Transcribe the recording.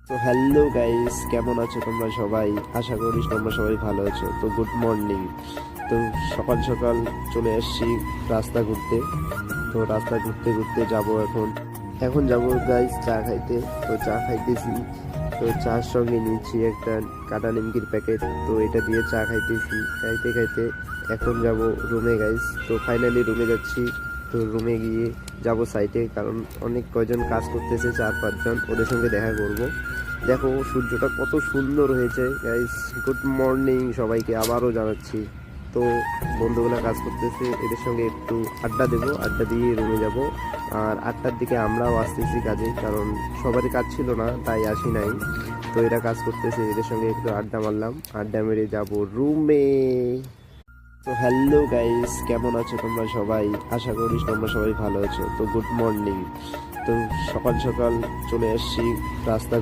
তো hello guys, কেমন আছো তোমরা সবাই? আশা করি তোমরা সবাই ভালো আছো। তো গুড মর্নিং। তো সকাল সকাল চলে আসছি রাস্তা ঘুরতে। তো রাস্তা ঘুরতে ঘুরতে যাব এখন যাব গাইস চা খাইতে। তো চা খাইতেছি। তো চার সঙ্গে নিচ্ছি একটা কাটা নিমকির প্যাকেট। তো এটা দিয়ে চা খাইতেছি, খাইতে খাইতে এখন যাব রুমে গাইস। তো ফাইনালি রুমে যাচ্ছি। তো রুমে গিয়ে যাব সাইটে, কারণ অনেক কয়জন কাজ করতেছে, 4-5 জন, ওদের সঙ্গে দেখা করব। দেখো সূর্যটা কত সুন্দর হয়েছে গাইস। গুড মর্নিং সবাইকে আবারও জানাচ্ছি। তো বন্ধুগুলা কাজ করতেছে, এদের সঙ্গে একটু আড্ডা দেবো, আড্ডা দিয়ে রুমে যাব। আর 8টার দিকে আমরাও আসতেছি কাজে, কারণ সবারই কাজ ছিল না তাই আসি নাই। তো এরা কাজ করতেছে, এদের সঙ্গে একটু আড্ডা মারলাম, আড্ডা মেরে যাব রুমে। তো হ্যালো গাইস, কেমন আছো তোমরা সবাই? আশা করি তোমরা সবাই ভালো আছো। তো গুড মর্নিং। তো সকাল সকাল চলে আসছি রাস্তা